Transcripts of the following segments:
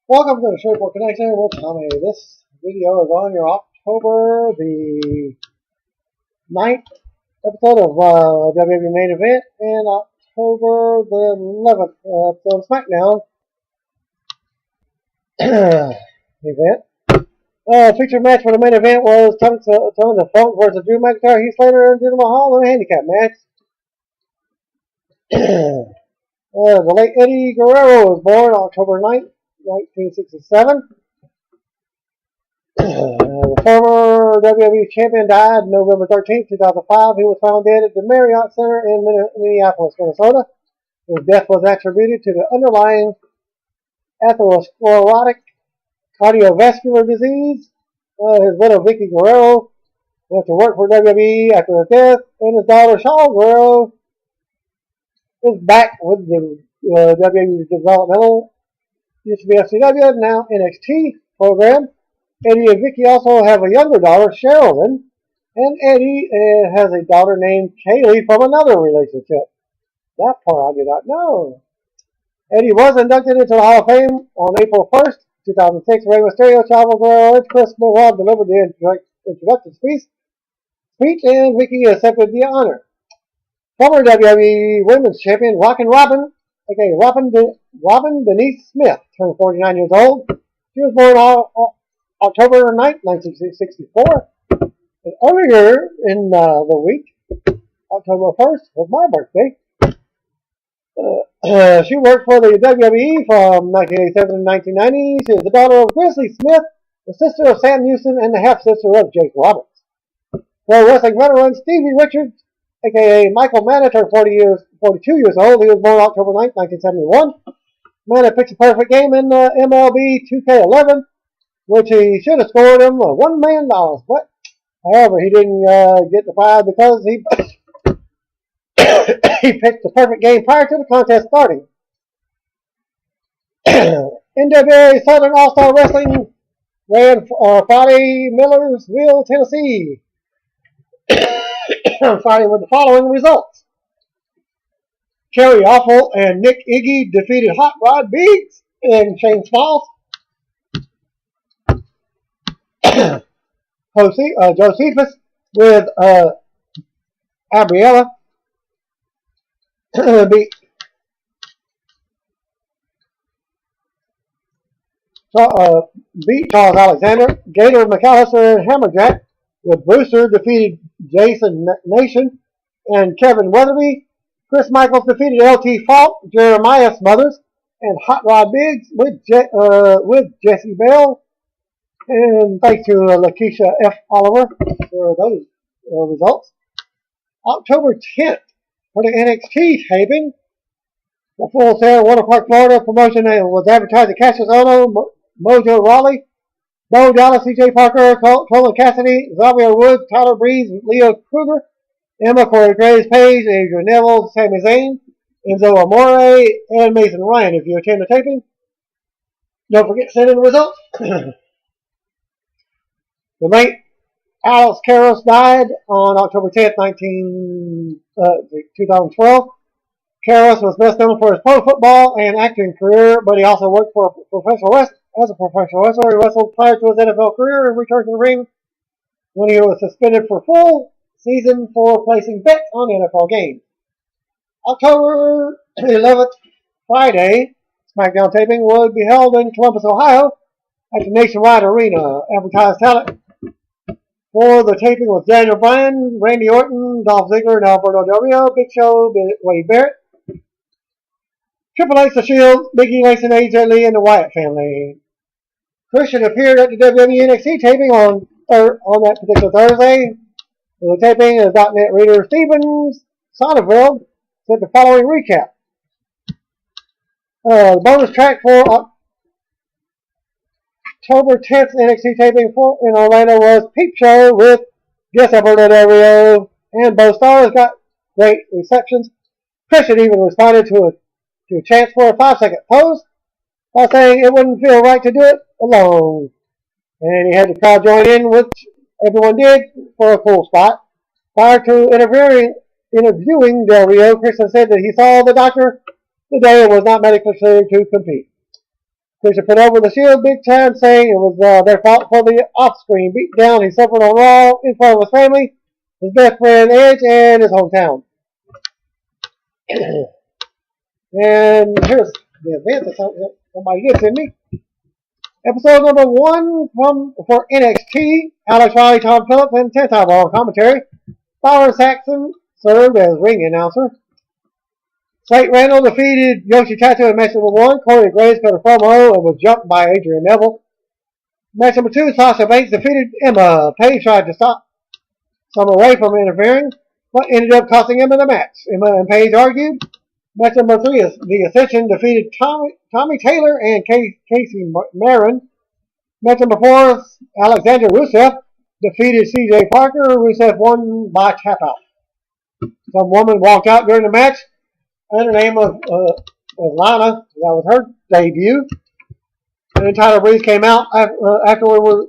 Welcome to the Shreveport Connection with Tommy. This video is on your October the 9th episode of WWE Main Event and October the 11th episode of SmackDown event. Featured match for the main event was Tons of Funk versus Drew McIntyre, Heath Slater, and Jinder Mahal in a handicap match. The late Eddie Guerrero was born October 9th, 1967. The former WWE champion died November 13th, 2005. He was found dead at the Marriott Center in Minneapolis, Minnesota. His death was attributed to the underlying atherosclerotic cardiovascular disease. His widow, Vicky Guerrero, went to work for WWE after his death, and his daughter, Shaul Guerrero, is back with the WWE developmental, used to be FCW, now NXT program. Eddie and Vicky also have a younger daughter, Sherilyn, and Eddie has a daughter named Kaylee from another relationship. That part I did not know. Eddie was inducted into the Hall of Fame on April 1st, 2006. Rey Mysterio, Chavo Guerrero, and Chris Benoit delivered the introductory speech, and Vicky accepted the honor. Former WWE Women's Champion Rockin' Robin, aka Robin Denise Smith, turned 49 years old. She was born October 9th, 1964. And earlier in the week, October 1st, was my birthday. She worked for the WWE from 1987 to 1990. She is the daughter of Grizzly Smith, the sister of Sam Houston, and the half-sister of Jake Roberts. For wrestling veteran Stevie Richards, aka Michael Manna, turned 42 years old. He was born October 9th, 1971. Manna pitched a perfect game in MLB 2K11, which he should have scored him $1 million. But, however, he didn't get the prize because he he pitched a perfect game prior to the contest starting. NWA Southern All-Star Wrestling ran Friday, Millersville, Tennessee. Friday with the following results. Kerry Awful and Nick Iggy defeated Hot Rod Biggs and Shane Smalls. Josephus with Abriella beat Charles Alexander. Gator McAllister and Hammerjack with Brewster defeated Jason Nation and Kevin Weatherby. Chris Michaels defeated LT Falk, Jeremiah Smothers, and Hot Rod Biggs with Jesse Bell. And thanks to Lakeisha F. Oliver for those results. October 10th for the NXT taping. The Full Sail Water Park, Florida promotion was advertised at Cassius Ohno, Mojo Rawley, Bo Dallas, CJ Parker, Colin Cassidy, Xavier Woods, Tyler Breeze, Leo Kruger, Emma, Corey Graves, Page, Adrian Neville, Sami Zayn, Enzo Amore, and Mason Ryan. If you attend the taping, don't forget to send in the results. The late Alex Karros died on October 10th, 2012. Karros was best known for his pro football and acting career, but he also worked for as a professional wrestler. He wrestled prior to his NFL career and returned to the ring when he was suspended for full season for placing bets on NFL games. October 11th, Friday, SmackDown taping would be held in Columbus, Ohio at the Nationwide Arena. Advertised talent for the taping was Daniel Bryan, Randy Orton, Dolph Ziggler, and Alberto Del Rio, Big Show, Wade Barrett, Triple H, The Shield, Big E, Lace, and AJ Lee, and the Wyatt family. Christian appeared at the WWE NXT taping on that particular Thursday. The taping is .NET reader Stevens Sonneville said the following recap. The bonus track for October 10th NXT taping in Orlando was Peep Show with guest Alberto Del Rio and both stars got great receptions. Christian even responded to a chance for a 5-second pose by saying it wouldn't feel right to do it alone. And he had the crowd join in, which everyone did for a cool spot. Prior to interviewing Del Rio, Christian said that he saw the doctor the day it was not medically cleared to compete. Fisher put over the Shield big time, saying it was their fault for the off-screen beatdown he suffered on Raw in front of his family, his best friend Edge, and his hometown. And here's the event that somebody did send me. Episode number 1 for NXT. Alex Riley, Tom Phillips, and 10-time Raw commentary. Byron Saxton served as ring announcer. Slate Randall defeated Yoshi Tato in match number 1. Corey Graves cut a promo and was jumped by Adrian Neville. Match number 2, Sasha Banks defeated Emma. Paige tried to stop Summer Rae from interfering, but ended up costing Emma the match. Emma and Paige argued. Match number 3 is The Ascension defeated Tommy Taylor and Casey Marin. Match number 4 is Alexander Rusev defeated CJ Parker. Rusev won by tap out. Some woman walked out during the match, and her name was Lana. That was her debut. And then Tyler Breeze came out afterwards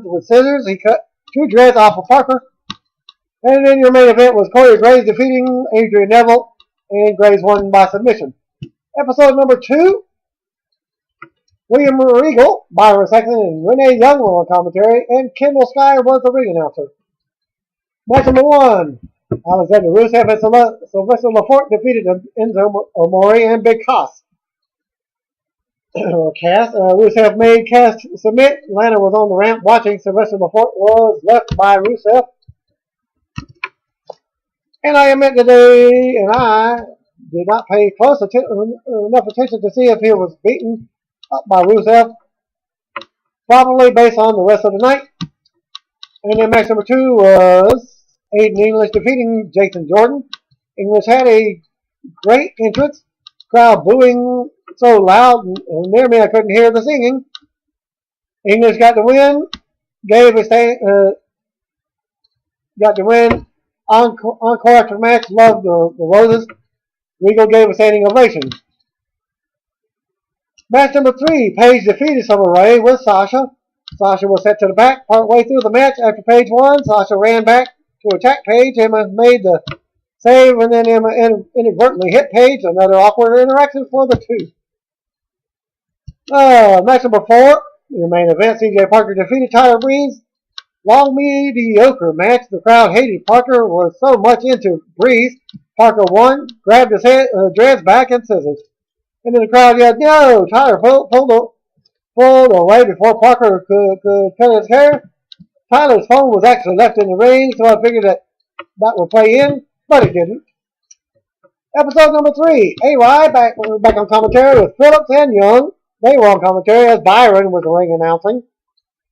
with scissors. He cut 2 dreads off of Parker. And then your main event was Corey Graves defeating Adrian Neville, and Graves won by submission. Episode number 2, William Regal, Byron Saxton, and Renee Young were on commentary, and Kendall Sky was the ring announcer. Match number 1, Alexander Rusev and Sylvester Laforte defeated Enzo Amore and Big Cass. Rusev made Cass submit. Lana was on the ramp watching. Sylvester Laforte was left by Rusev. And I admit today, and I did not pay enough attention to see if he was beaten up by Rusev. Probably based on the rest of the night. And then match number 2 was Aiden English defeating Jason Jordan. English had a great entrance. Crowd booing so loud near me I couldn't hear the singing. English got the win. Got the win. Encore after match. Loved the Roses. Regal gave a standing ovation. Match number 3. Paige defeated Summer Rae with Sasha. Sasha was set to the back partway through the match. After Paige won, Sasha ran back to attack Paige. Emma made the save, and then Emma inadvertently hit Paige. Another awkward interaction for the two. Match number 4. Your main event, CJ Parker defeated Tyler Breeze. Long mediocre match. The crowd hated Parker, was so much into Breeze. Parker won, grabbed his dreads back and scissors. And then the crowd yelled, "No!" Tyler pulled away before Parker could cut his hair. Tyler's phone was actually left in the ring, so I figured that would play in, but it didn't. Episode number 3. A-Rod back on commentary with Phillips and Young. They were on commentary as Byron was the ring announcing.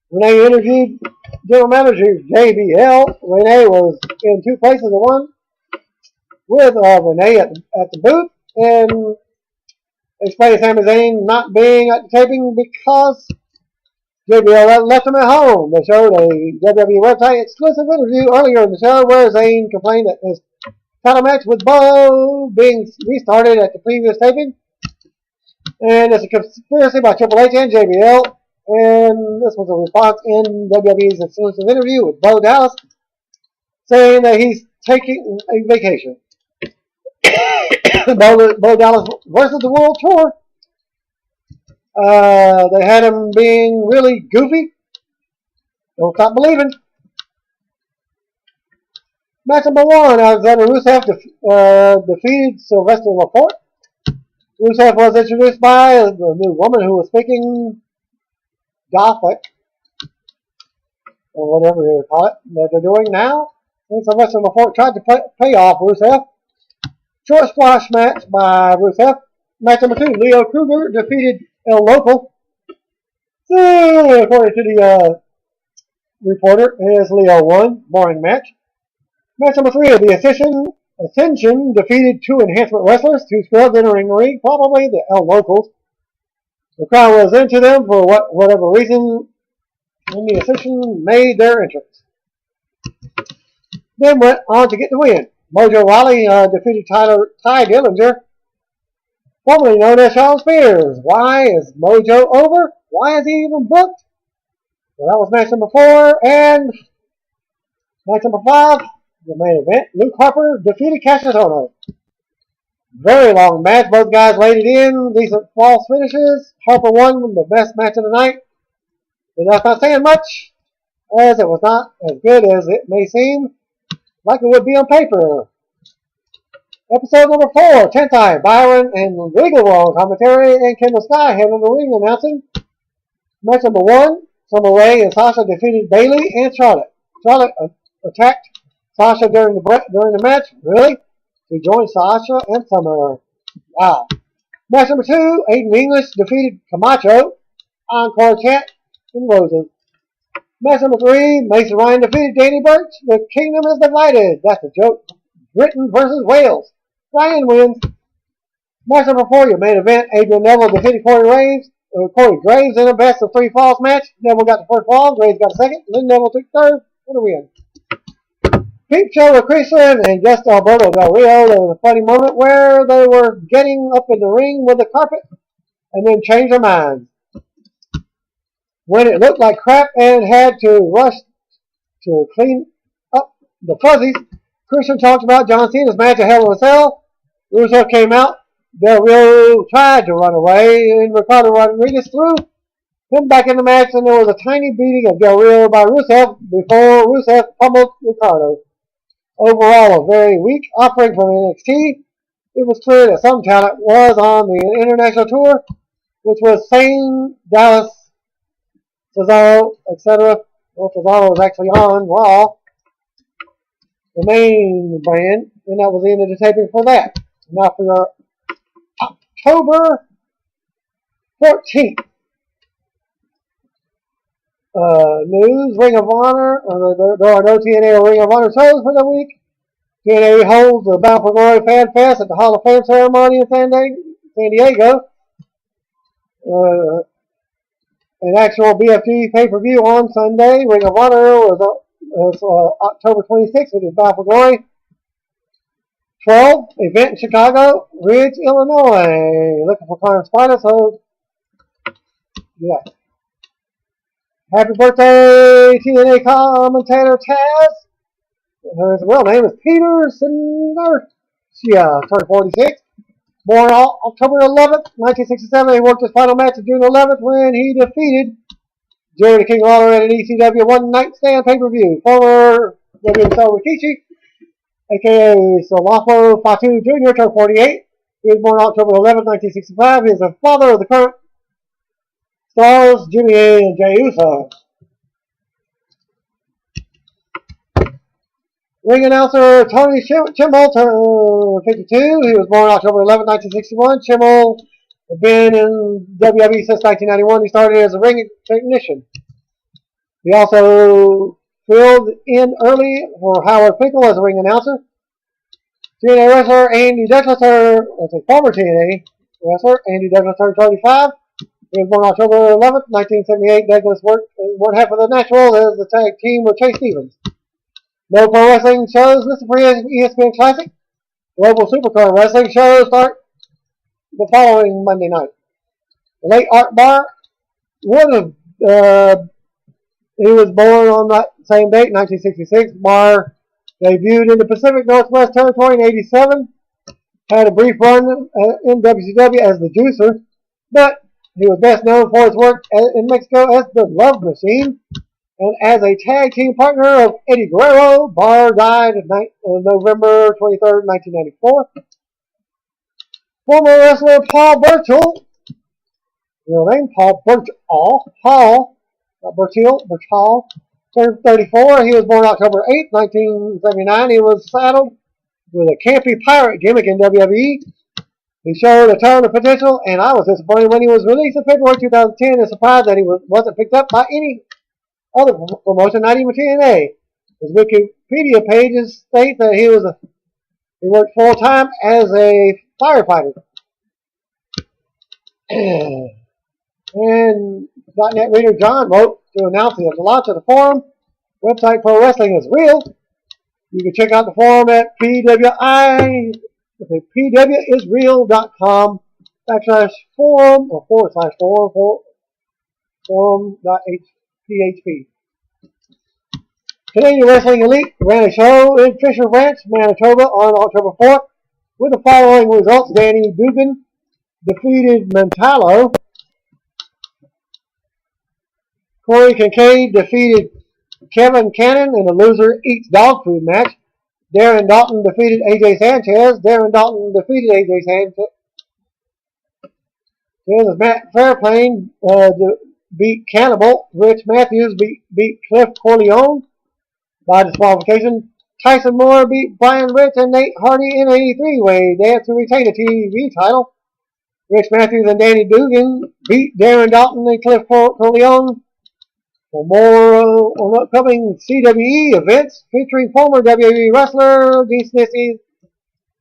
Renee interviewed General Manager JBL. Renee was in 2 places at one with Renee at the booth, and explained Sami Zayn not being at the taping because JBL left him at home. They showed a WWE website exclusive interview earlier in the show where Zayn complained that his title match with Bo being restarted at the previous taping. And it's a conspiracy by Triple H and JBL. And this was a response in WWE's exclusive interview with Bo Dallas, saying that he's taking a vacation. Bo Dallas versus the World Tour. They had him being really goofy. Don't stop believing. Match number 1, Alexander Rusev defeated Sylvester Laforte. Rusev was introduced by the new woman who was speaking Gothic, or whatever you call it, that they're doing now. And Sylvester Laforte tried to pay off Rusev. Short squash match by Rusev. Match number 2, Leo Kruger defeated El Loco. According to the reporter, his Leo won. Boring match. Match number 3, the Ascension defeated 2 enhancement wrestlers, 2 scrubs entering the ring, probably the El Locals. The crowd was into them for whatever reason when the Ascension made their entrance. Then went on to get the win. Mojo Rawley defeated Ty Dillinger, formerly known as Shawn Spears. Why is Mojo over? Why is he even booked? Well, that was match number 4. And match number 5, the main event. Luke Harper defeated Cassius Ohno. Very long match. Both guys laid it in. Decent false finishes. Harper won the best match of the night. But that's not saying much, as it was not as good as it may seem like it would be on paper. Episode number 4, Tentai, Byron and Regal were on commentary, and Kendall Sky handled the ring announcing. Match number 1, Summer Rae and Sasha defeated Bayley and Charlotte. Charlotte attacked Sasha during the match. Really? She joined Sasha and Summer. Wow. Match number 2, Aiden English defeated Camacho. Encore chant and roses. Match number 3, Mason Ryan defeated Danny Burch. The kingdom is divided. That's a joke. Britain versus Wales. Ryan wins. Match number 4, your main event, Adrian Neville defeated Corey Graves in a best of 3 falls match. Neville got the first fall, Graves got the second, then Neville took third. What a win. Peep Show with Christian and just Alberto Del Rio. There was a funny moment where they were getting up in the ring with the carpet and then changed their minds. When it looked like crap and had to rush to clean up the fuzzies, Christian talked about John Cena's match at Hell in a Cell. Rusev came out. Del Rio tried to run away, and Ricardo Rodriguez threw him back in the match, and there was a tiny beating of Del Rio by Rusev before Rusev pummeled Ricardo. Overall, a very weak offering from NXT. It was clear that some talent was on the international tour, which was Sane, Dallas, Cesaro, etc. Well, Cesaro was actually on Raw, the main brand, and that was the end of the taping for that. Now for your October 14th news, Ring of Honor. There are no TNA or Ring of Honor shows for the week. TNA holds the Bound for Glory Fan Fest at the Hall of Fame ceremony in San Diego. An actual BFT pay-per-view on Sunday. Ring of Honor was October 26th, which is Bound for Glory. 12, event in Chicago, Ridge, Illinois. Looking for correspondence, so yeah. Happy birthday, TNA commentator Taz. His real name is Peter Sinercia, turned 46. Born October 11th, 1967. He worked his final match on June 11th when he defeated Jerry the King Lawler at an ECW One Night Stand pay-per-view. Former WSL Rikishi, a.k.a. Solafo Fatu Jr., turned 48. He was born October 11th, 1965. He is the father of the current stars, Jimmy A and Jey Uso. Ring announcer Tony Chimel, turned 52. He was born October 11th, 1961. Chimel had been in WWE since 1991. He started as a ring technician. He also filled in early for Howard Finkel as a ring announcer. TNA wrestler Andy Douglas, former TNA wrestler Andy Douglas, turned 35. He was born October 11th, 1978. Douglas worked one half of the Natural as the tag team with Chase Stevens. No pro wrestling shows listed for ESPN Classic. Global Supercard wrestling shows start the following Monday night. The late Art Barr he was born on that same date, 1966. Barr debuted in the Pacific Northwest Territory in 87. Had a brief run in WCW as the Juicer, but he was best known for his work in Mexico as the Love Machine. And as a tag team partner of Eddie Guerrero, Barr died on November 23rd, 1994. Former wrestler Paul Burchill, real name Paul Burchill, not Burchill, turned 34. He was born October 8th, 1979. He was saddled with a campy pirate gimmick in WWE. He showed a ton of potential, and I was disappointed when he was released in February 2010 and surprised that he wasn't picked up by any other promotion, not even TNA. His Wikipedia pages state that he worked full-time as a firefighter. And .net reader John wrote to announce the launch of the forum. Website Pro Wrestling is real. You can check out the forum at pwisreal.com/forum or /forum.php. Canadian Wrestling Elite ran a show in Fisher Ranch, Manitoba on October 4th. With the following results, Danny Dugan defeated Mentalo. Corey Kincaid defeated Kevin Cannon in a loser eats dog food match. Darren Dalton defeated AJ Sanchez. Darren Dalton defeated AJ Sanchez. Matt Fairplane beat Cannibal. Rich Matthews beat Cliff Corleone by disqualification. Tyson Moore beat Brian Rich and Nate Hardy in a three-way dance to retain a TV title. Rich Matthews and Danny Dugan beat Darren Dalton and Cliff Corleone. For more on upcoming CWE events featuring former WWE wrestler Dean Snitsky,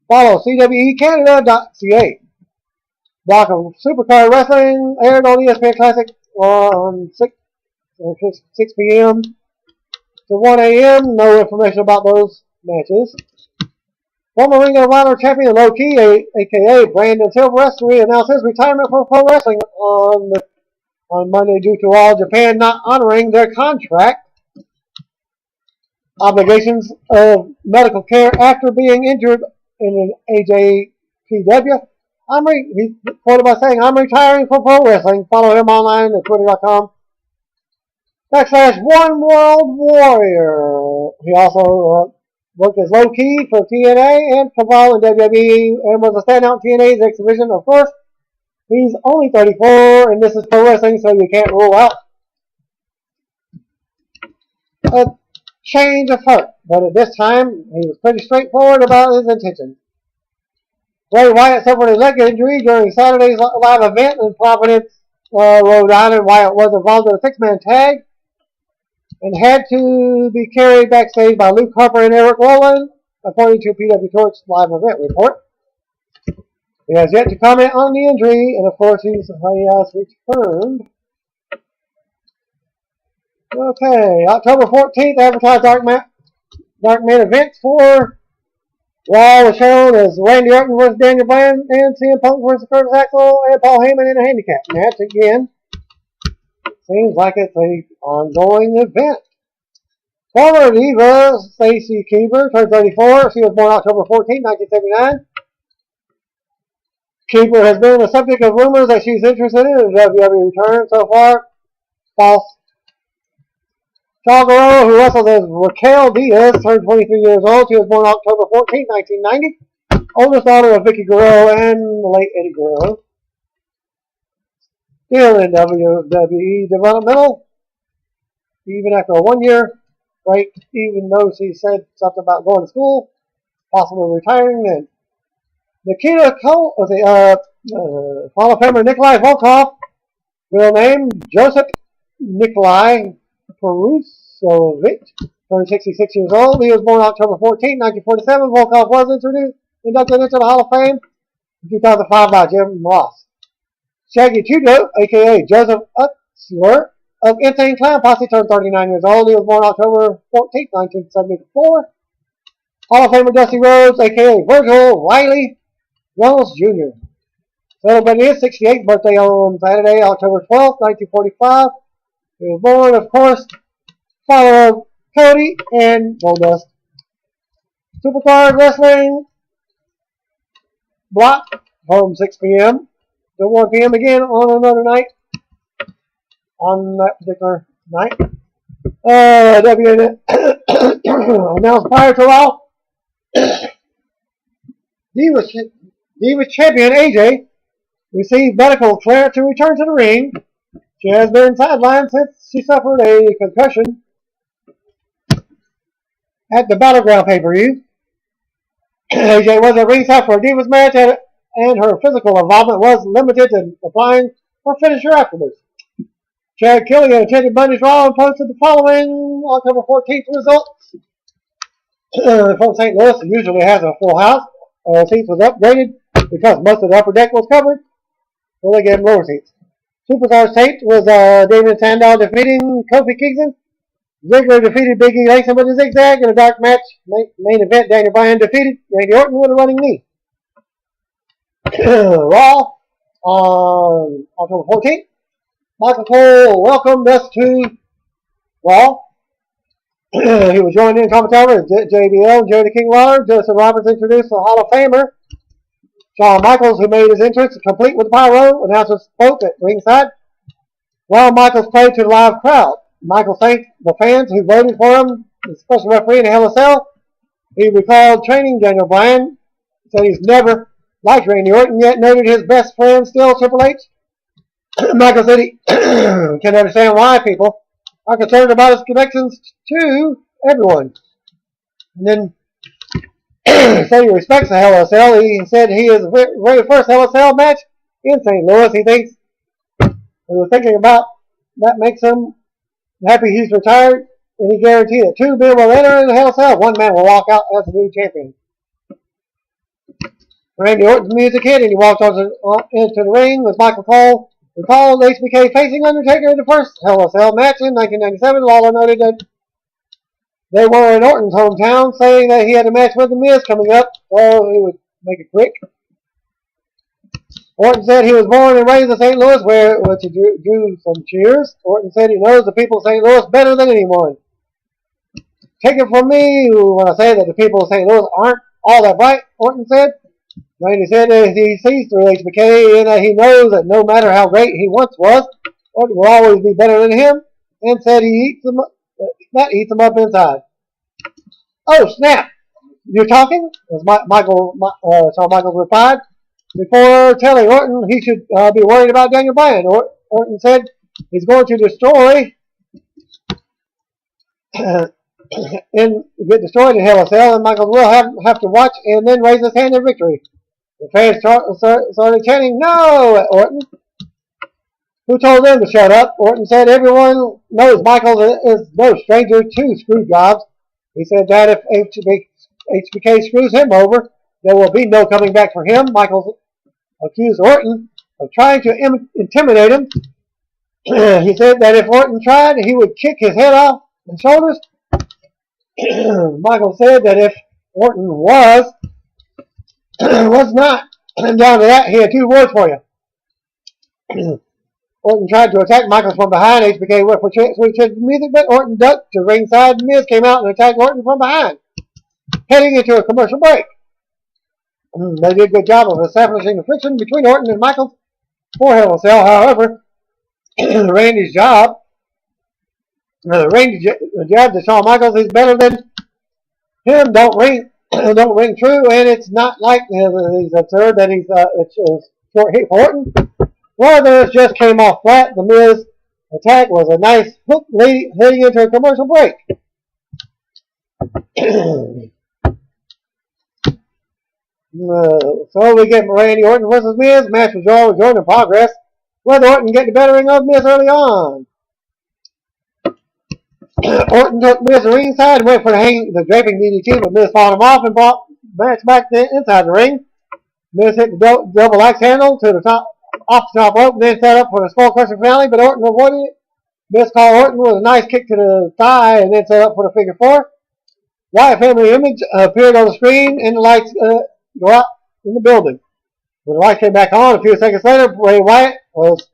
follow CWECanada.ca. Block of Supercard Wrestling aired on ESPN Classic on 6 p.m. to 1 a.m. No information about those matches. Former Ring of Honor champion Low Key, a.k.a. Brandon Silvestri, announced his retirement from pro wrestling on Monday due to All Japan not honoring their contract obligations of medical care after being injured in an AJPW. He's quoted by saying, "I'm retiring from pro wrestling." Follow him online at twitter.com/One World Warrior. He also worked as Low Key for TNA and Cabal in WWE and was a standout in TNA's X Division. Of course, he's only 34, and this is pro wrestling, so you can't rule out a change of heart. But at this time, he was pretty straightforward about his intentions. Bray Wyatt suffered a leg injury during Saturday's live event in Providence, Rhode Island. Wyatt was involved in a six-man tag and had to be carried backstage by Luke Harper and Eric Rowan, according to PW Torch's live event report. He has yet to comment on the injury, and of course he has returned. Okay, October 14th, advertised Dark Man events for Raw was shown as Randy Orton vs. Daniel Bryan and CM Punk vs. Curtis Axel and Paul Heyman in a handicap match again. Seems like it's an ongoing event. Former Diva Stacy Keibler turned 34. She was born October 14, 1979. Keibler has been the subject of rumors that she's interested in a WWE return so far. False. Chagaro, who wrestled as Raquel Diaz, turned 23 years old. She was born October 14, 1990. Oldest daughter of Vicky Guerrero and the late Eddie Guerrero. Still in WWE developmental, even after a 1-year break, even though she said something about going to school, possibly retiring then. Nikita Cole was a Hall of Famer Nikolai Volkov, real name Joseph Nikolai Perusovich, turned 66 years old. He was born October 14, 1947. Volkov was inducted into the Hall of Fame in 2005 by Jim Ross. Shaggy Tudor, a.k.a. Joseph Utsler of Insane Clown Posse, turned 39 years old. He was born October 14, 1974. Hall of Famer Dusty Rhodes, a.k.a. Virgil Riley Reynolds Jr. Celebrating his 68th birthday on Saturday, October 12, 1945. He was born, of course, father of Cody and Goldust. Supercard Wrestling block from 6 p.m. to 1 p.m. again on another night. On that particular night. Announced prior to Raw. Divas champion AJ received medical clearance to return to the ring. She has been sidelined since she suffered a concussion at the Battleground pay-per-view. AJ was at ringside for a Divas match and her physical involvement was limited to applying her finisher afterwards. Chad Killian attended Monday's Raw and posted the following October 14th results. From St. Louis usually has a full house. Seats was upgraded because most of the upper deck was covered, so they gave them lower seats. Superstars taped was Damon Sandow defeating Kofi Kingston. Ziggler defeated Big E Langston with a zigzag in a dark match. Main event, Daniel Bryan defeated Randy Orton with a running knee. Raw on October 14th. Michael Cole welcomed us to Raw. He was joined in commentary with JBL and Jerry the King Lawler. Joseph Roberts introduced the Hall of Famer Shawn Michaels, who made his entrance complete with the pyro, announcers spoke at ringside. While Michaels played to the live crowd, Michaels thanked the fans who voted for him, the special referee in the Hell in a Cell. He recalled training Daniel Bryan, said he's never liked Randy Orton, yet noted his best friend still Triple H. Michaels said he can understand why people are concerned about his connections to everyone. And then said he respects the Hell in a Cell. He said he is the very first Hell in a Cell match in St. Louis. He thinks he was thinking about that makes him happy he's retired, and he guaranteed that 2 men will enter in the Hell in a Cell. 1 man will walk out as the new champion. Randy Orton's music hit, and he walked into the ring with Michael Cole. Recalled HBK facing Undertaker in the first Hell in a Cell match in 1997. Lawler noted that they were in Orton's hometown, saying that he had a match with The Miz coming up, so he would make it quick. Orton said he was born and raised in St. Louis, which drew some cheers. Orton said he knows the people of St. Louis better than anyone. Take it from me when I say that the people of St. Louis aren't all that bright, Orton said. Randy said that he sees through HBK and that he knows that no matter how great he once was, Orton will always be better than him, and said he eats him up inside. Oh, snap! You're talking? As Shawn Michaels replied. Before telling Orton he should be worried about Daniel Bryan, Orton said he's going to destroy and get destroyed in Hell in a Cell, and Michaels will have to watch and then raise his hand in victory. The fans started chanting, "No!" at Orton. Who told them to shut up? Orton said everyone knows Michaels is no stranger to screw jobs. He said that if HBK screws him over, there will be no coming back for him. Michaels accused Orton of trying to intimidate him. He said that if Orton tried, he would kick his head off and shoulders. Michaels said that if Orton was not down to that, he had 2 words for you. Orton tried to attack Michaels from behind. HBK went for sweet chin music, but Orton ducked to ringside. Miz came out and attacked Orton from behind, heading into a commercial break. They did a good job of establishing the friction between Orton and Michaels for Hell in a Cell. However, Randy's job to Shawn Michaels is better than him. Don't ring true, and it's not like he's absurd that it's a short hit for Orton. Whether it just came off flat, the Miz attack was a nice hook leading into a commercial break. So we get Randy Orton versus Miz. Match was joined in progress, with Orton getting the bettering of Miz early on. Orton took Miz to ringside and went for the draping DDT, but Miz fought him off and brought match back inside the ring. Miz hit the double axe handle to the top, off the top rope, and then set up for the skull crushing finale, but Orton avoided it. Miz called Orton with a nice kick to the thigh and then set up for the figure 4. Wyatt family image appeared on the screen and the lights go out in the building. When the lights came back on a few seconds later, Bray Wyatt was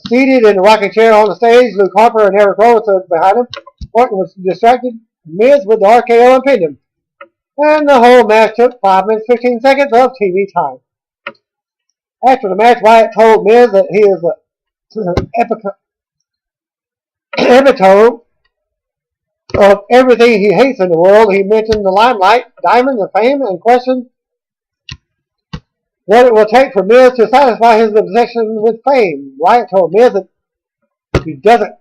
seated in the rocking chair on the stage. Luke Harper and Eric Rowan stood behind him. Orton was distracted. Miz with the RKO and pinned him. And the whole match took 5 minutes 15 seconds of TV time. After the match, Wyatt told Miz that he is an epitome of everything he hates in the world. He mentioned the limelight, diamonds, and fame, and questioned what it will take for Miz to satisfy his obsession with fame. Wyatt told Miz that he doesn't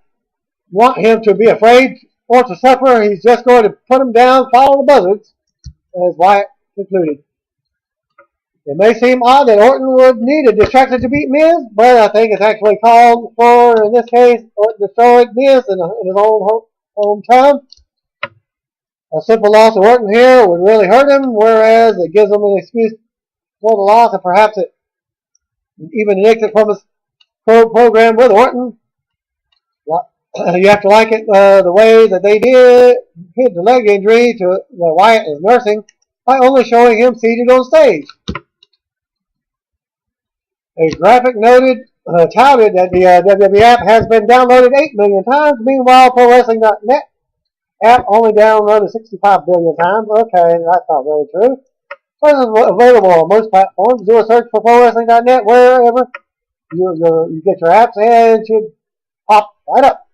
want him to be afraid or to suffer. He's just going to put him down, follow the buzzards, as Wyatt concluded. It may seem odd that Orton would need a distraction to beat Miz, but I think it's actually called for in this case. Orton destroyed Miz in his own hometown. A simple loss of Orton here would really hurt him, whereas it gives him an excuse for the loss, and perhaps it even an exit from his program with Orton. You have to like it the way that they did hit the leg injury to that Wyatt is nursing by only showing him seated on stage. A graphic touted that the WWE app has been downloaded 8 million times. Meanwhile, ProWrestling.net app only downloaded 65 billion times. Okay, that's not really true. This is available on most platforms. Do a search for ProWrestling.net wherever you get your apps, and it should pop right up.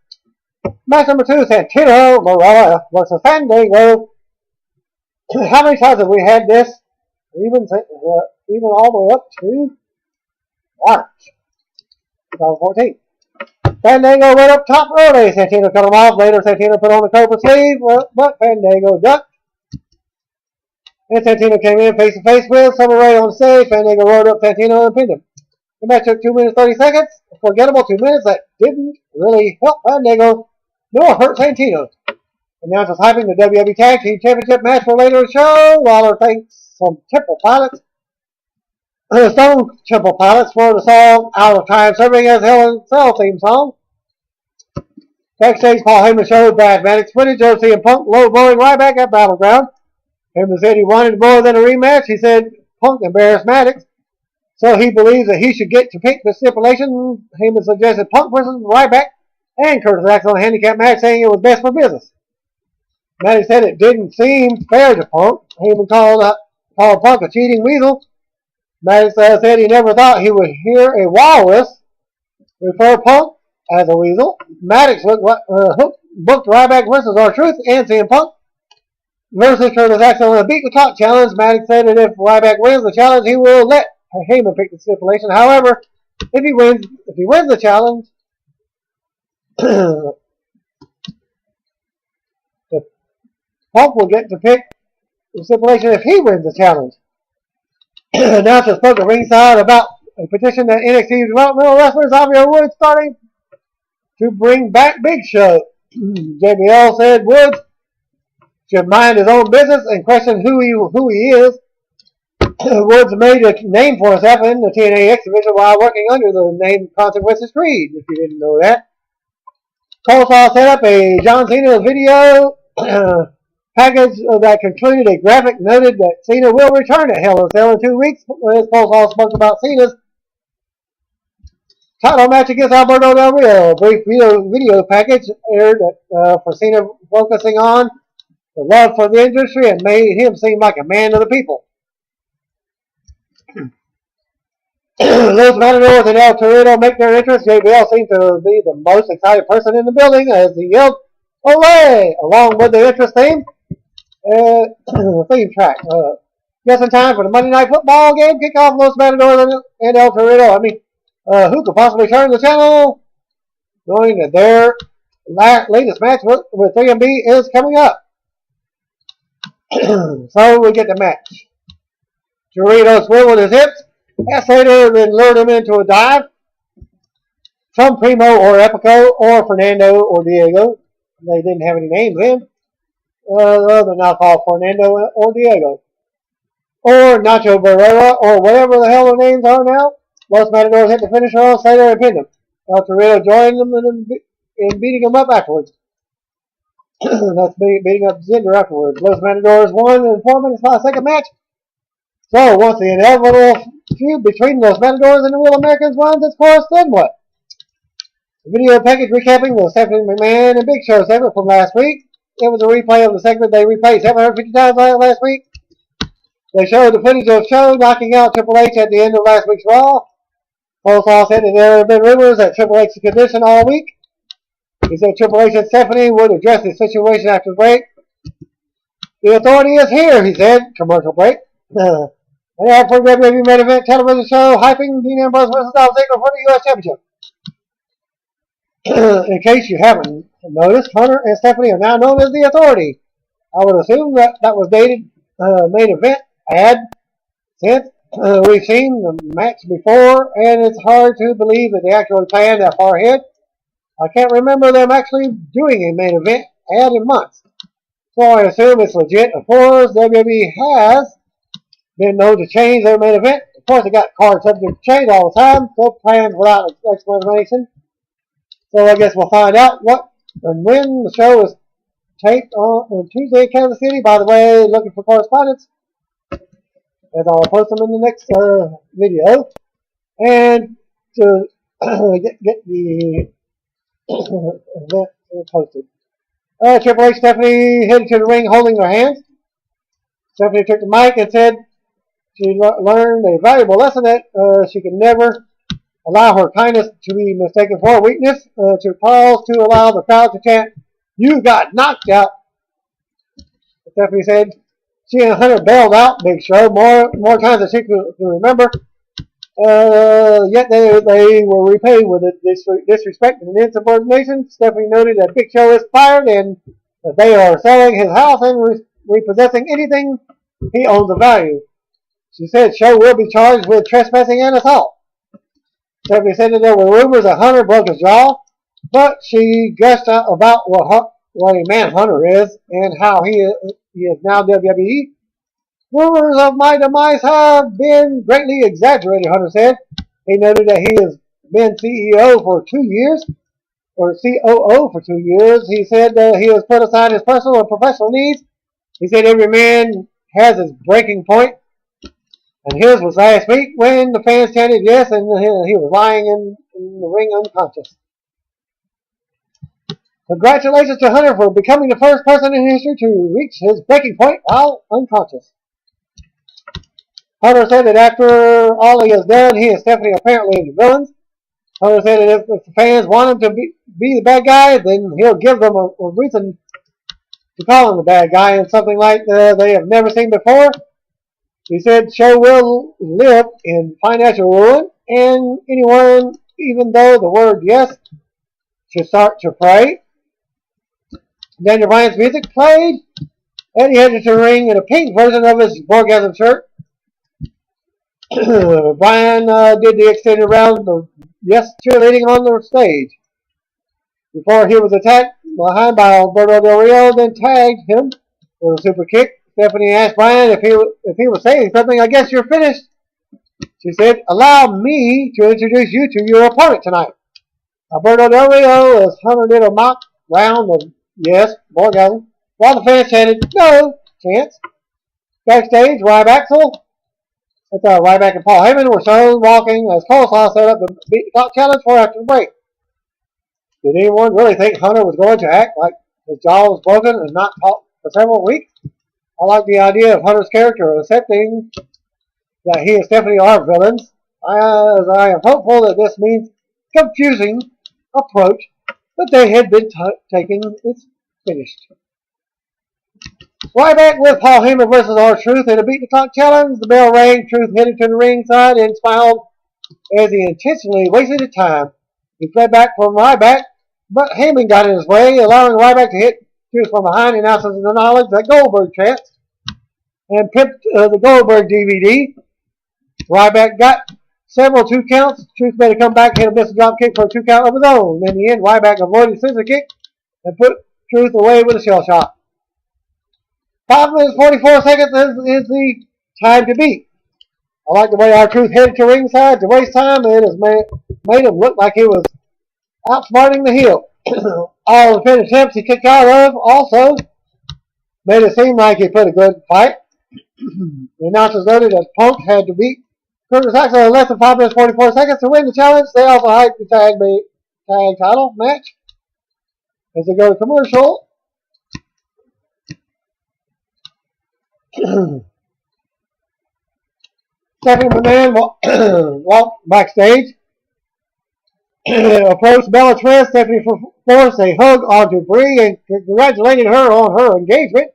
Match number 2, Santino Marella versus Fandango. How many times have we had this? Even all the way up to March 2014. Fandango went up top early. Santino cut him off. Later, Santino put on the Cobra sleeve, but Fandango ducked. And Santino came in face to face with Summer Rae on stage. Fandango rode up Santino and pinned him. The match took 2 minutes 30 seconds. A forgettable 2 minutes that didn't really help Fandango nor hurt Santino. Announcers hyping the WWE Tag Team Championship match for later in the show. Lawler thanks some Temple Pilots for the song Out of Time, serving as Hell in a Cell theme song. Backstage, Paul Heyman showed Brad Maddox footage of CM Punk low blowing Ryback at Battleground. Heyman said he wanted more than a rematch. He said Punk embarrassed Maddox, so he believes that he should get to pick the stipulation. Heyman suggested Punk versus Ryback and Curtis Axel in a handicap match, saying it was best for business. Maddox said it didn't seem fair to Punk. Heyman called Punk a cheating weasel. Maddox said he never thought he would hear a walrus refer Punk as a weasel. Maddox booked Ryback versus R-Truth and CM Punk versus Curtis Axel in a beat the clock challenge. Maddox said that if Ryback wins the challenge, he will let Heyman pick the stipulation. However, if he wins the challenge, Punk will get to pick the stipulation if he wins the challenge. Announcers spoke at ringside about a petition that NXT developmental wrestler Xavier Woods starting to bring back Big Show. JBL said Woods should mind his own business and question who he is. Woods made a name for himself in the TNA X division while working under the name Consequences Creed, if you didn't know that. Coleslaw set up a John Cena video package that concluded a graphic noted that Cena will return to Hell in a Cell in 2 weeks. As Coleslaw spoke about Cena's title match against Alberto Del Rio. A brief video package aired for Cena focusing on the love for the industry and made him seem like a man of the people. Los Matadors and El Torito make their entrance. JBL seemed to be the most excited person in the building as he yelled, "Olay!" along with the entrance theme track. Just in time for the Monday Night Football game kickoff. Los Matadors and El Torito. Who could possibly turn the channel? Knowing that their latest match with 3MB is coming up. So we get the match. Torito swiveled his hips. Slater then lured him into a dive from Primo or Epico or Fernando or Diego. They didn't have any names then. They're now called Fernando or Diego. Or Nacho Barrera or whatever the hell their names are now. Los Matadors hit the finisher on Slater and pinned him. El Torito joined them in beating him up afterwards. That's beating up Zinder afterwards. Los Matadors won in 4 minutes by a second match. So once the inevitable feud between Los Matadors and the Real Americans runs its course, then what? The video package recapping the Stephanie McMahon and Big Show segment from last week. It was a replay of the segment they replayed 750 times last week. They showed the footage of Show knocking out Triple H at the end of last week's Raw. Coleslaw said that there have been rumors that Triple H's condition all week. He said Triple H and Stephanie would address the situation after the break. The authority is here, he said. Commercial break. And they had for WWE main event television show hyping Dean Ambrose versus Dolph Ziggler for the U.S. Championship. In case you haven't noticed, Hunter and Stephanie are now known as the authority. I would assume that was dated main event ad since we've seen the match before, and it's hard to believe that they actually planned that far ahead. I can't remember them actually doing a main event ad in months. So I assume it's legit. Of course, WWE has been known to change their main event. Of course, they got cards subject to change all the time, so plans without explanation. So I guess we'll find out what and when the show is taped on Tuesday in Kansas City. By the way, looking for correspondence, as I'll post them in the next video. And to get the event posted. Triple H, Stephanie headed to the ring holding their hands. Stephanie took the mic and said She learned a valuable lesson that she can never allow her kindness to be mistaken for weakness. To pause to allow the crowd to chant, "You got knocked out," Stephanie said. She and Hunter bailed out Big Show more times than she could remember. Yet they were repaid with disrespect and insubordination. Stephanie noted that Big Show is fired and that they are selling his house and repossessing anything he owns of value. She said Show will be charged with trespassing and assault. Stephanie said that there were rumors that Hunter broke his jaw, but she gushed out about what a man Hunter is and how he is now WWE. Rumors of my demise have been greatly exaggerated, Hunter said. He noted that he has been CEO for 2 years, or COO for 2 years. He said he has put aside his personal and professional needs. He said every man has his breaking point, and his was last week when the fans chanted yes, and he was lying in the ring unconscious. Congratulations to Hunter for becoming the first person in history to reach his breaking point while unconscious. Hunter said that after all he has done, he and Stephanie apparently the villains. Hunter said that if the fans want him to be the bad guy, then he'll give them a reason to call him the bad guy and something like they have never seen before. He said Show will live in financial ruin, and anyone, even though the word yes, should start to pray. Daniel Bryan's music played, and he headed to the ring in a pink version of his Borgasm shirt. Bryan did the extended round of yes cheerleading on the stage before he was attacked behind by Alberto Del Rio, then tagged him with a super kick. Stephanie asked Bryan if he was saying something. "I guess you're finished," she said. "Allow me to introduce you to your opponent tonight." Alberto Del Rio, as Hunter did a mock round of yes, Borgasm, while the fans chanted no chants. Backstage, Ryback and Paul Heyman were shown walking as Coleslaw set up the Beat the Clock challenge for after the break. Did anyone really think Hunter was going to act like his jaw was broken and not talk for several weeks? I like the idea of Hunter's character accepting that he and Stephanie are villains, as I am hopeful that this means confusing approach that they had been taking is finished. Ryback with Paul Heyman versus R-Truth in a Beat the Clock challenge. The bell rang. Truth headed to the ringside and smiled as he intentionally wasted his time. He fled back from Ryback, but Heyman got in his way, allowing Ryback to hit Truth from behind. He announces the knowledge that Goldberg chants and pimped the Goldberg DVD. Ryback got several 2 counts. Truth made a comeback, hit a missile drop kick for a 2 count of his own. In the end, Ryback avoided scissor kick and put Truth away with a shell shot. 5 minutes 44 seconds is the time to beat. I like the way R-Truth headed to ringside to waste time, and it has made him look like he was outsmarting the heel. All the pin attempts he kicked out of also made it seem like he put a good fight. The announcers noted that Punk had to beat Curtis Axel in less than 5 minutes 44 seconds to win the challenge. They also hyped the tag title match as they go to commercial. Stephanie McMahon walked backstage, approached Bellatrix. Stephanie forced a hug onto Brie and congratulated her on her engagement.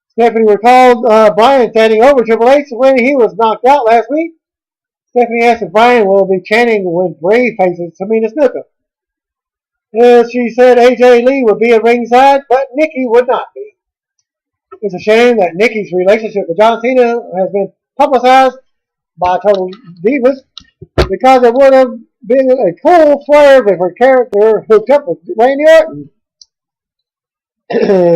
Stephanie recalled Bryan standing over Triple H when he was knocked out last week. Stephanie asked if Bryan will be chanting when Brie faces Tamina Snuka. She said AJ Lee would be at ringside, but Nikki would not be. It's a shame that Nikki's relationship with John Cena has been publicized by Total Divas, because it would have been a cool swerve if her character hooked up with Randy Orton.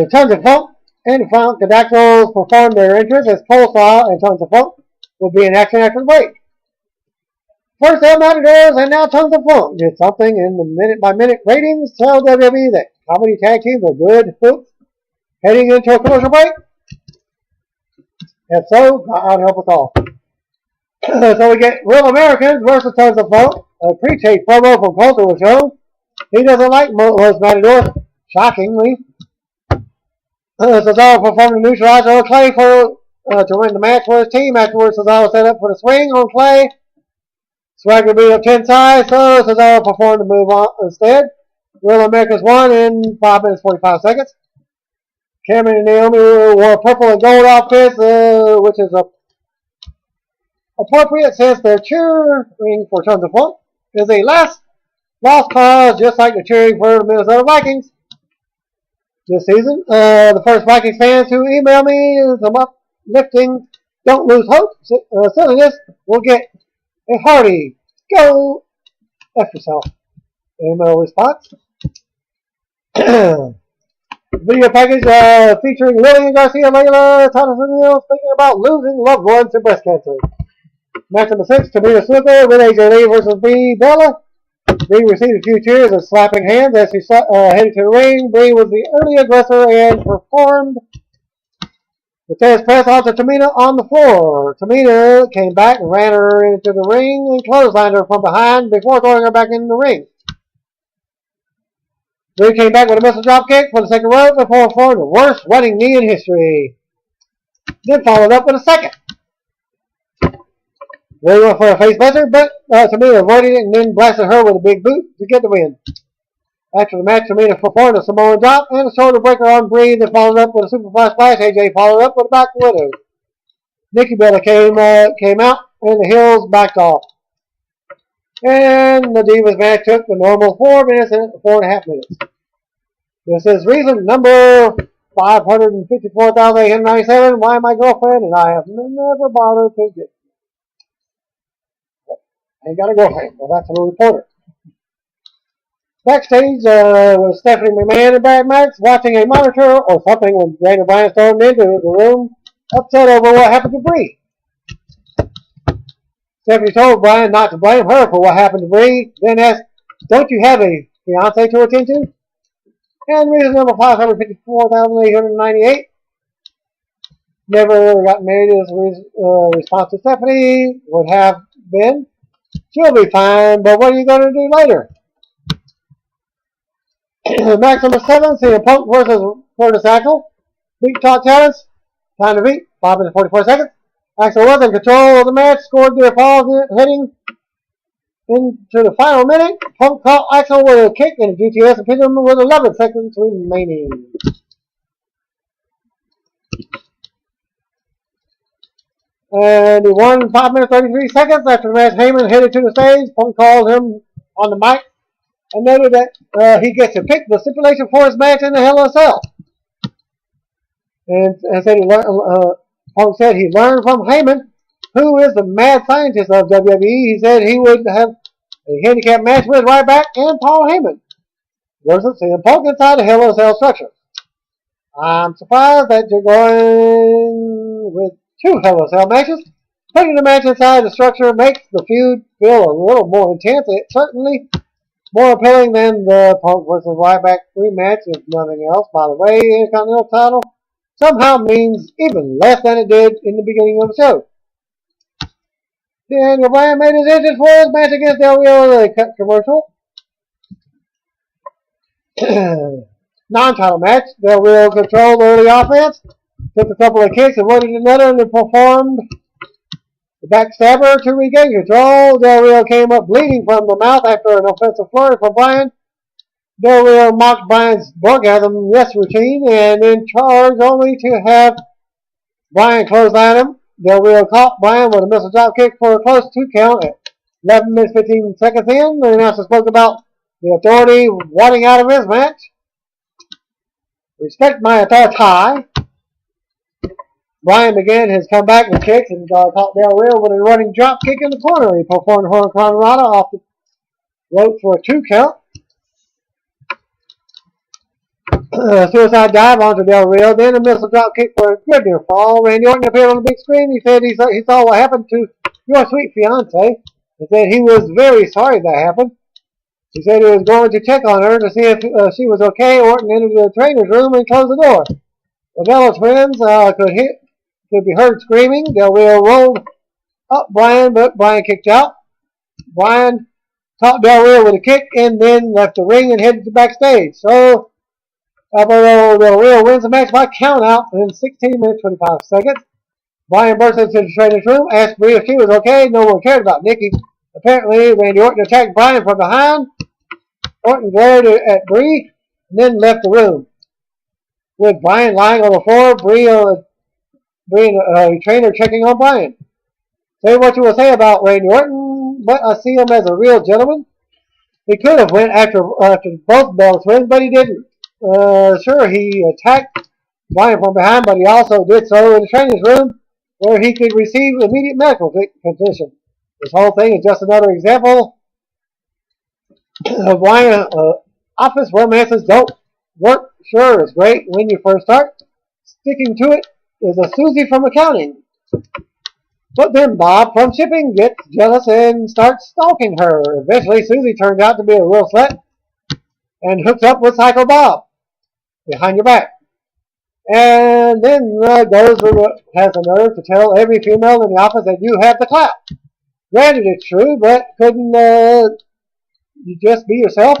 Tons of Funk and Funkadactyls performed their entrance as Coleslaw and Tons of Funk will be in action after the break. First El Matadors and now Tons of Funk did something in the minute-by-minute ratings. Tell WWE that comedy tag teams are good hooks heading into a commercial break. If so, God help us all. So we get Real Americans versus Tons of Funk. A pre-tape promo from Coulter was shown. He doesn't like Los Matadors, shockingly. Cesaro performed a neutralizer Clay for to win the match for his team. Afterwards, Cesaro set up for the swing on Clay. Swagger beat up Tensai, so Cesaro performed the move on instead. Real Americans won in 5 minutes 45 seconds. Cameron and Naomi wore purple and gold outfits, which is appropriate since their cheering for Tons of Funk is a lost cause, just like the cheering for the Minnesota Vikings this season. The first Vikings fans who email me some uplifting, don't lose hope silliness will get a hearty go F yourself email response. Video package featuring Lillian Garcia, Layla Thomas O'Neill speaking about losing loved ones to breast cancer. Match number 6, Tamina Snuka with AJ Lee versus Brie Bella. Brie received a few cheers and slapping hands as she headed to the ring. Brie was the early aggressor and performed the Tez press onto Tamina on the floor. Tamina came back and ran her into the ring and clotheslined her from behind before throwing her back in the ring. Brie came back with a missile drop kick for the second rope before performing the worst running knee in history. Then followed up with a second. Brie went for a face buster, but Tamina avoided it and then blasted her with a big boot to get the win. After the match, Tamina performed a Samoan drop and a shoulder breaker on Brie, then followed up with a superfly splash. AJ followed up with a back widow. Nikki Bella came out and the heels backed off. And the Divas match took the normal 4 minutes and 4.5 minutes. This is reason number 554,897. Why my girlfriend and I have never bothered to get. I ain't got a girlfriend, but that's a little reporter. Backstage was Stephanie McMahon and Brad Maddox watching a monitor or something when Daniel Bryan stormed into the room, upset over what happened to Brie. Stephanie told Bryan not to blame her for what happened to Brie, then asked, "Don't you have a fiance to attend to?" And reason number 554,898. Never really got married as a response to Stephanie would have been, "She'll be fine, but what are you going to do later?" Match number 7, CM Punk versus Curtis Axel. Beat Talk Talents. Time to beat. 5 minutes 44 seconds. Axel was in control of the match, scored near falls, heading into the final minute. Punk caught Axel with a kick and a GTS and pinned him with 11 seconds remaining. And he won 5 minutes 33 seconds. After the match, Heyman headed to the stage. Punk called him on the mic and noted that he gets to pick the stipulation for his match in the Hell in a Cell. And said Punk said he learned from Heyman, who is the mad scientist of WWE. He said he would have a handicap match with Ryback and Paul Heyman versus CM Punk inside the Hell in a Cell structure. I'm surprised that you're going with 2 Hell in a Cell matches. Putting the match inside the structure makes the feud feel a little more intense. It's certainly more appealing than the Punk versus Ryback rematch, if nothing else. By the way, the Intercontinental title somehow means even less than it did in the beginning of the show. Daniel Bryan made his entrance for his match against Del Rio, the cut commercial. Non-title match. Del Rio controlled early offense, took a couple of kicks, avoided another, and then performed the backstabber to regain control. Del Rio came up bleeding from the mouth after an offensive flurry from Bryan. Del Rio mocked Bryan's orgasm yes routine and then charged only to have Bryan clothesline him. Del Rio caught Bryan with a missile drop kick for a close 2 count at 11 minutes 15 seconds in. The announcer spoke about the Authority wanting out of his match. "Respect my authority." Bryan began his comeback with kicks and caught Del Rio with a running drop kick in the corner. He performed Hurricane Rana off the rope for a 2 count. Suicide dive onto Del Rio, then a missile drop kick for a good near fall. Randy Orton appeared on the big screen. He said he saw what happened to your sweet fiance and said he was very sorry that happened. He said he was going to check on her to see if she was okay. Orton entered the trainer's room and closed the door. The Bella twins could be heard screaming. Del Rio rolled up Bryan, but Bryan kicked out. Bryan caught Del Rio with a kick and then left the ring and headed to backstage. So Alberto Del Rio wins the match by count out in 16 minutes 25 seconds. Bryan burst into the trainer's room, asked Brie if she was okay. No one cared about Nikki. Apparently, Randy Orton attacked Bryan from behind. Orton glared at Brie and then left the room. With Bryan lying on the floor, Brie and the trainer checking on Bryan. Say what you will say about Randy Orton, but I see him as a real gentleman. He could have went after both belts wins, but he didn't. Sure, he attacked Bryan from behind, but he also did so in the trainer's room where he could receive immediate medical attention. This whole thing is just another example of why office romances don't work. Sure, it's great when you first start. Sticking to it is a Susie from accounting. But then Bob from shipping gets jealous and starts stalking her. Eventually, Susie turns out to be a real slut and hooks up with Psycho Bob behind your back. And then goes has the nerve to tell every female in the office that you have the clout. Granted, it's true, but couldn't you just be yourself?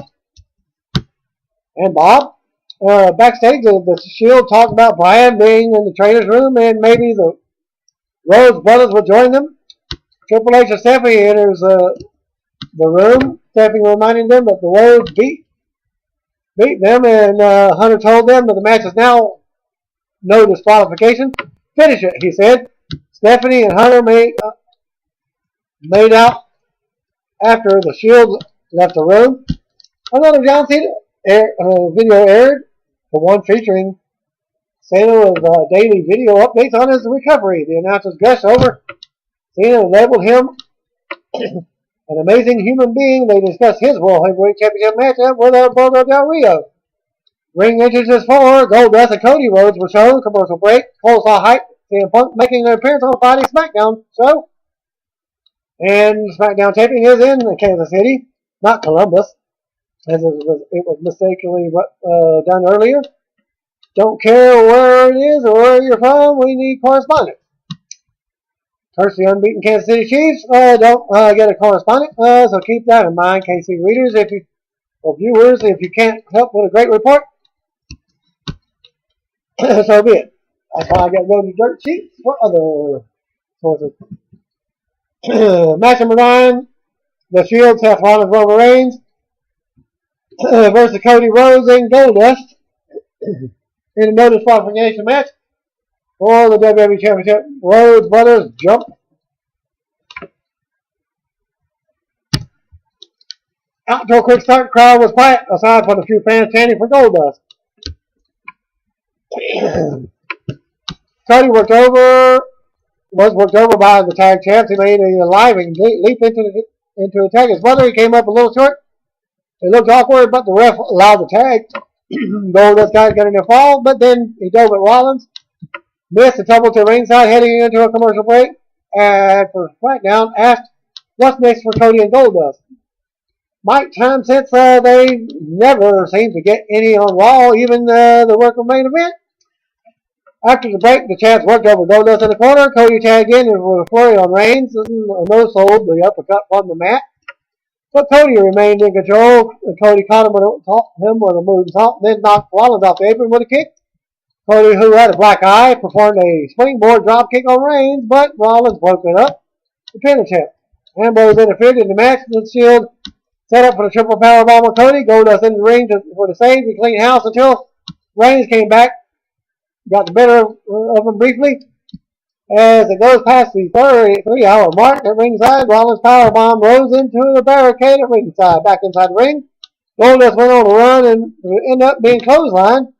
And Bob, backstage, the Shield talked about Bryan being in the trainer's room and maybe the Rhodes brothers will join them. Triple H and Stephanie enters the room. Stephanie reminding them that the Rhodes beat them, and Hunter told them that the match is now no disqualification. Finish it, he said. Stephanie and Hunter made out after the Shield left the room. Another John Cena video aired, the one featuring Cena with daily video updates on his recovery. The announcers gushed over Cena and labeled him an amazing human being. They discussed his World Heavyweight Championship matchup with Alberto Del Rio. Ring entrances for Goldust and Cody Rhodes were shown. Commercial break. Coleslaw hype. CM Punk making an appearance on Friday SmackDown show. And SmackDown taping is in Kansas City, not Columbus, as it was mistakenly done earlier. Don't care where it is or where you're from, we need correspondence. Curse the unbeaten Kansas City Chiefs. Don't get a correspondent, so keep that in mind, KC readers, or viewers, if you can't help with a great report. So be it. That's why I got to go to dirt sheets for other sources. Match number 9, the Shield, Seth Rollins, Roman Reigns versus Cody Rhodes and Goldust in a no disqualification match for the WWE Championship. Rhodes brothers jump out to a quick start. Crowd was quiet aside from a few fans chanting for Goldust. Cody was worked over by the tag champs. He made a living leap into attack his brother. He came up a little short. It looked awkward, but the ref allowed the tag. Goldust got in a fall, but then he dove at Rollins. Missed a tumble to ringside, heading into a commercial break. And for SmackDown, asked what's next for Cody and Goldust. Might time since they never seem to get any on Raw, even the worker main event. After the break, the champs worked over Goldust in the corner. Cody tagged in with a flurry on Reigns. No-sold the uppercut from the mat. But Cody remained in control. Cody caught him with a moonsault, then knocked Rollins off the apron with a kick. Cody, who had a black eye, performed a springboard drop kick on Reigns, but Rollins broke it up to pin the champ. Ambrose interfered in the match. The Shield set up for the triple powerbomb on Cody. Goldust in the ring for the save and clean house until Reigns came back. Got the better of him briefly. As it goes past the 3-hour mark at ringside, Rollins powerbomb rose into the barricade at ringside. Back inside the ring, Goldust went on a run and ended up being clotheslined.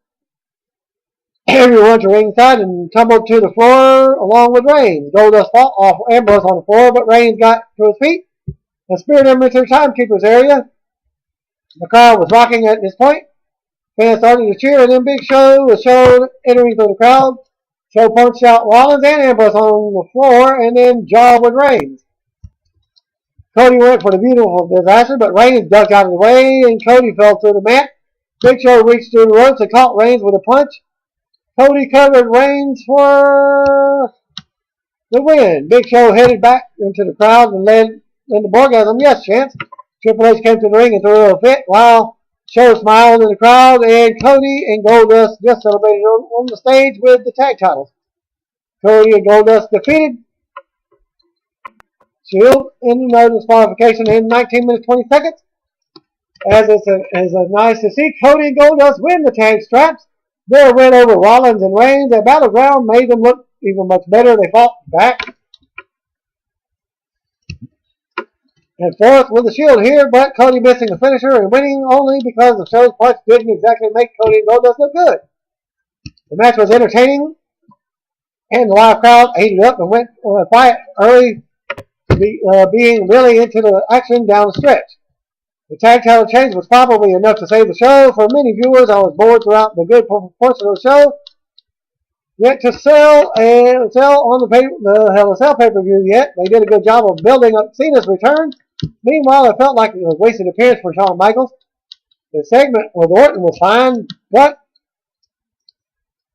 Everyone to ringside and tumbled to the floor along with Reigns. Goldust fought off Ambrose on the floor, but Reigns got to his feet and speared him into the timekeeper's area. The crowd was rocking at this point. Fans started to cheer, and then Big Show was shown entering through the crowd. Show punched out Rollins and Ambrose on the floor, and then jobbed with Reigns. Cody went for the beautiful disaster, but Reigns ducked out of the way, and Cody fell through the mat. Big Show reached through the ropes and caught Reigns with a punch. Cody covered Reigns for the win. Big Show headed back into the crowd and led in the Borgasm. Yes, chance. Triple H came to the ring and threw a fit while Show smiled in the crowd, and Cody and Goldust just celebrated on the stage with the tag titles. Cody and Goldust defeated Shield in no disqualification in 19 minutes 20 seconds. As it's nice to see Cody and Goldust win the tag straps. Their win over Rollins and Reigns at Battleground made them look even much better. They fought back and forth with the Shield here, but Cody missing a finisher and winning only because the show's parts didn't exactly make Cody and Goldust look good. The match was entertaining, and the live crowd ate it up and went quiet early, being really into the action down the stretch. The tag title change was probably enough to save the show. For many viewers, I was bored throughout the good portion of the show. Yet to sell on the Hell in a Cell pay-per-view yet. They did a good job of building up Cena's return. Meanwhile, it felt like it was a wasted appearance for Shawn Michaels. The segment with Orton was fine, but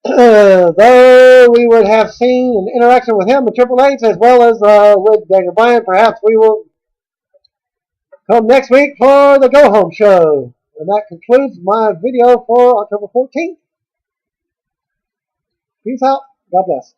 though we would have seen an interaction with him and Triple H as well as with Daniel Bryan, perhaps we will come next week for the Go Home Show. And that concludes my video for October 14th. Peace out. God bless.